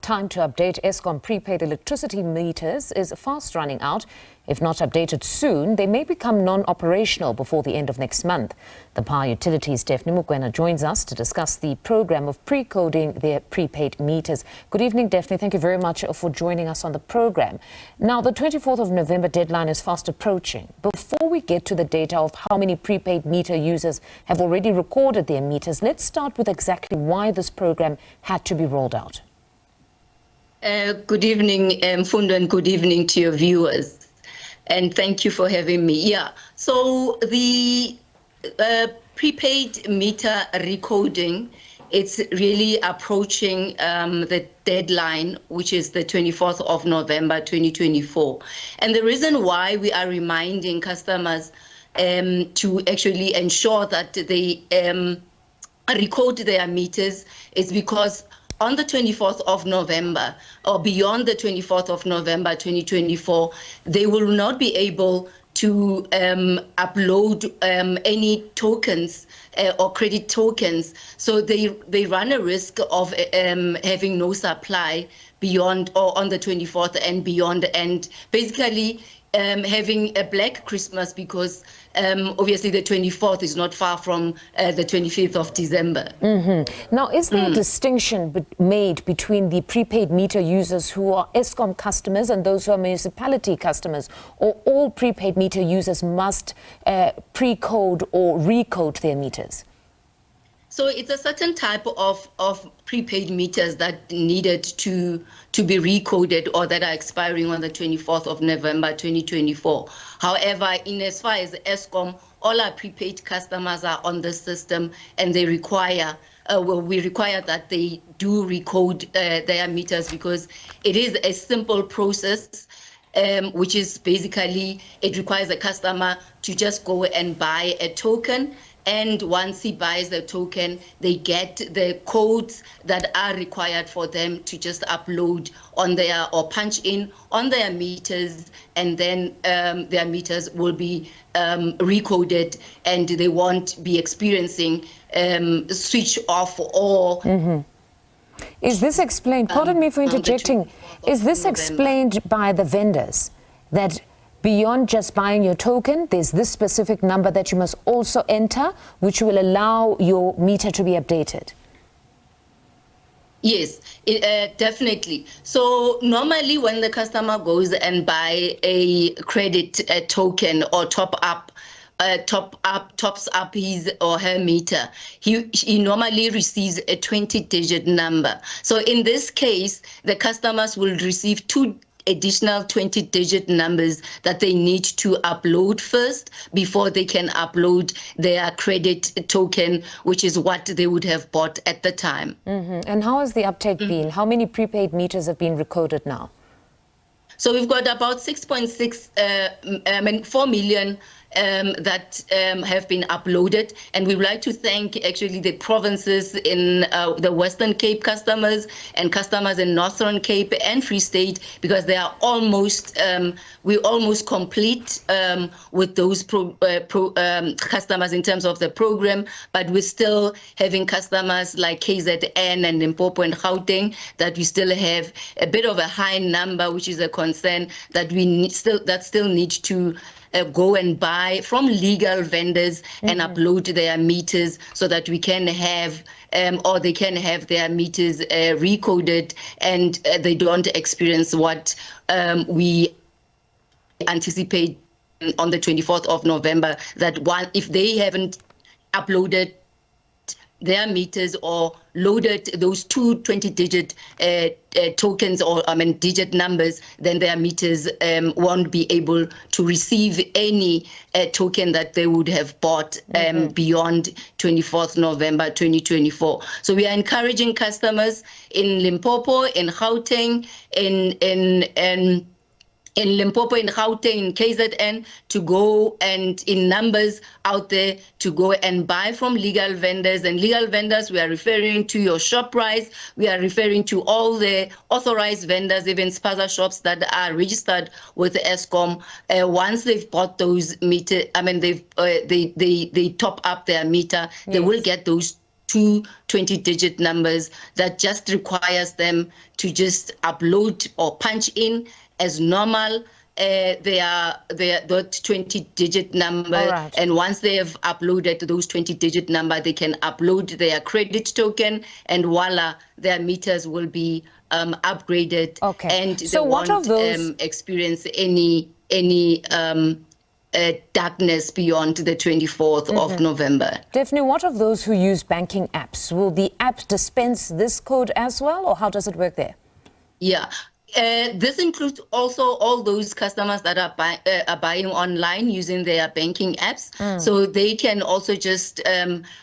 time to update Eskom prepaid electricity meters is fast running out. If not updated soon, they may become non-operational before the end of next month. The Power Utilities' Daphne Mokwena joins us to discuss the program of pre-coding their prepaid meters. Good evening, Daphne. Thank you very much for joining us on the program. Now, the 24th of November deadline is fast approaching. Before we get to the data of how many prepaid meter users have already recorded their meters, let's start with exactly why this program had to be rolled out. Good evening, Fundo, and good evening to your viewers. And thank you for having me. Yeah, so the prepaid meter recoding, it's really approaching the deadline, which is the 24th of November 2024. And the reason why we are reminding customers to actually ensure that they recode their meters is because on the 24th of November, or beyond the 24th of November 2024, they will not be able to upload any tokens or credit tokens. So they run a risk of having no supply beyond or on the 24th and beyond, and basically having a Black Christmas, because obviously the 24th is not far from the 25th of December. Now, is there a distinction made between the prepaid meter users who are Eskom customers and those who are municipality customers, or all prepaid meter users must pre-code or recode their meters? So it's a certain type of prepaid meters that needed to be recoded or that are expiring on the 24th of November 2024. However, in as far as Eskom, all our prepaid customers are on the system, and they require, we require that they do recode their meters, because it is a simple process. Which is basically, it requires a customer to just go and buy a token. And once he buys the token, they get the codes that are required for them to just upload on their, or punch in on their meters, and then their meters will be recoded, and they won't be experiencing switch off or... Is this explained, pardon me for interjecting, is this explained by the vendors that beyond just buying your token, there's this specific number that you must also enter, which will allow your meter to be updated? Yes, definitely. So normally when the customer goes and buy a credit token or tops up his or her meter, he normally receives a 20-digit number. So in this case, the customers will receive two additional 20-digit numbers that they need to upload first before they can upload their credit token, which is what they would have bought at the time. And how has the uptake been? How many prepaid meters have been recoded now? So we've got about 4 million that have been uploaded, and we would like to thank actually the provinces in the Western Cape customers and customers in Northern Cape and Free State, because they are almost we're almost complete with those customers in terms of the program, but we're still having customers like KZN and Limpopo and Gauteng that we still have a bit of a high number, which is a concern that we still need to go and buy from legal vendors and upload their meters, so that we can have or they can have their meters recoded, and they don't experience what we anticipate on the 24th of November, that if they haven't uploaded their meters or loaded those two 20-digit tokens, or digit numbers, then their meters won't be able to receive any token that they would have bought beyond 24th November 2024. So we are encouraging customers in Limpopo, in Gauteng, in Limpopo, in Gauteng, in KZN, to go and in numbers out there to go and buy from legal vendors. And legal vendors, we are referring to your ShopRite, we are referring to all the authorized vendors, even spaza shops that are registered with Eskom. Once they've bought those meter, they top up their meter, they will get those two 20-digit numbers that just requires them to just upload or punch in as normal their 20-digit number. Right. And once they have uploaded those 20-digit number, they can upload their credit token, and voila, their meters will be upgraded. Okay. And So they what won't of those experience any darkness beyond the 24th of November. Daphne, what of those who use banking apps? Will the app dispense this code as well, or how does it work there? Yeah. This includes also all those customers that are buying online using their banking apps. So they can also just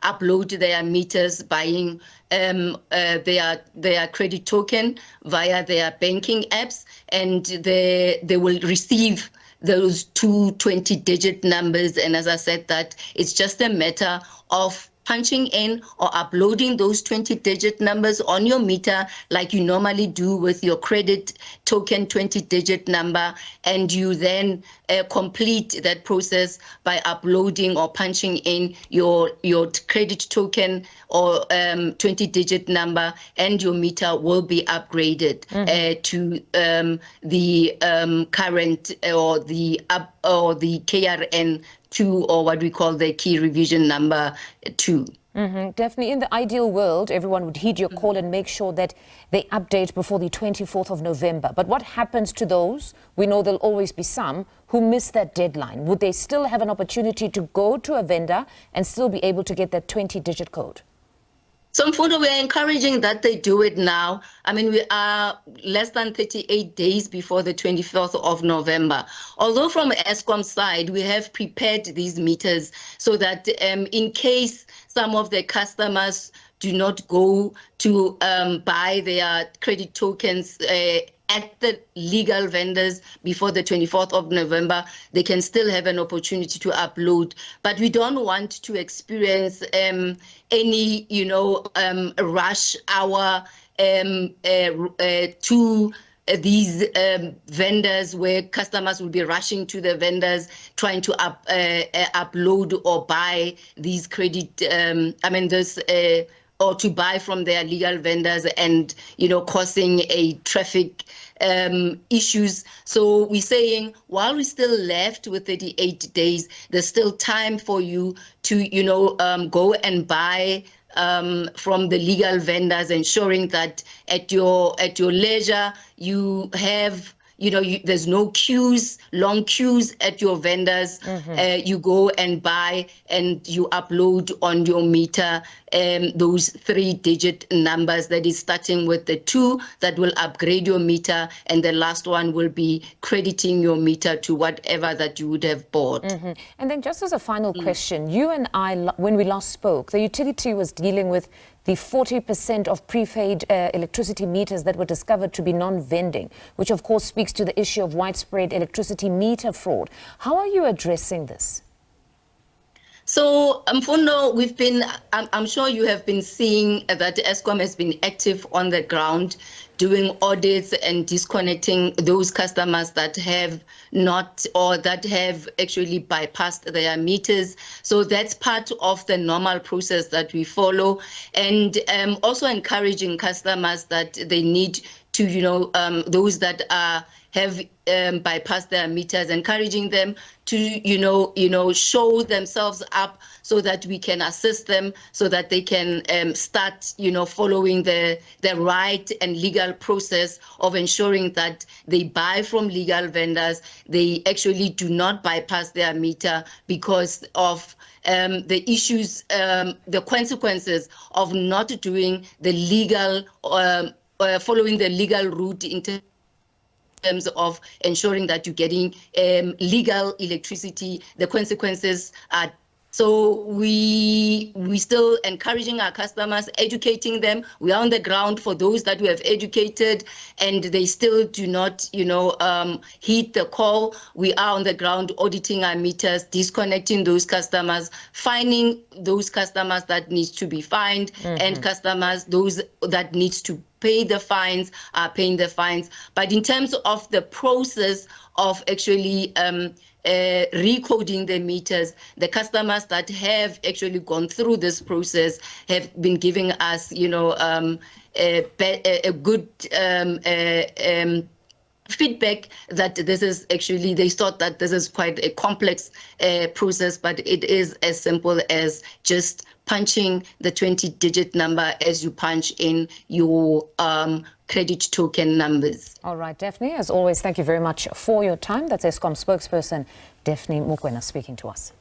upload their meters buying their credit token via their banking apps, and they will receive those two 20-digit numbers. And as I said, that it's just a matter of punching in or uploading those 20-digit numbers on your meter like you normally do with your credit token 20-digit number, and you then complete that process by uploading or punching in your credit token or 20-digit number, and your meter will be upgraded to the current or the KRN 2, or what we call the key revision number 2. Definitely, in the ideal world, everyone would heed your call and make sure that they update before the 24th of November. But what happens to those, we know there'll always be some, who miss that deadline? Would they still have an opportunity to go to a vendor and still be able to get that 20-digit code? So, Mfundo, we are encouraging that they do it now. I mean, we are less than 38 days before the 24th of November. Although from Eskom side, we have prepared these meters so that in case some of the customers do not go to buy their credit tokens at the legal vendors before the 24th of November, they can still have an opportunity to upload. But we don't want to experience any, rush hour to these vendors where customers will be rushing to the vendors trying to upload or buy these credit, or to buy from their legal vendors and, causing a traffic issues. So we're saying while we're still left with 38 days, there's still time for you to, go and buy from the legal vendors, ensuring that at your leisure you have, there's no queues, long queues at your vendors. You go and buy and you upload on your meter those 3-digit numbers that is starting with the 2 that will upgrade your meter, and the last one will be crediting your meter to whatever that you would have bought. And then just as a final question, you and I, when we last spoke, the utility was dealing with the 40% of prepaid electricity meters that were discovered to be non-vending, which of course speaks to the issue of widespread electricity meter fraud. How are you addressing this? So, Mfundo, we've been, I'm sure you have been seeing that Eskom has been active on the ground doing audits and disconnecting those customers that have not, or that have actually bypassed their meters. So that's part of the normal process that we follow, and also encouraging customers that they need to, those that have bypassed their meters, encouraging them to, show themselves up so that we can assist them, so that they can start, following the right and legal process of ensuring that they buy from legal vendors. They actually do not bypass their meter because of the issues, the consequences of not doing the legal, following the legal route in terms of ensuring that you're getting legal electricity. The consequences are, so we still encouraging our customers, educating them. We are on the ground for those that we have educated and they still do not, heed the call. We are on the ground auditing our meters, disconnecting those customers, finding those customers that needs to be fined, and customers, those that needs to pay the fines, are paying the fines. But in terms of the process of actually recoding the meters. The customers that have actually gone through this process have been giving us, a good feedback that this is actually, they thought that this is quite a complex process, but it is as simple as just punching the 20-digit number as you punch in your credit token numbers. All right, Daphne, as always, thank you very much for your time. That's Eskom spokesperson Daphne Mokwena speaking to us.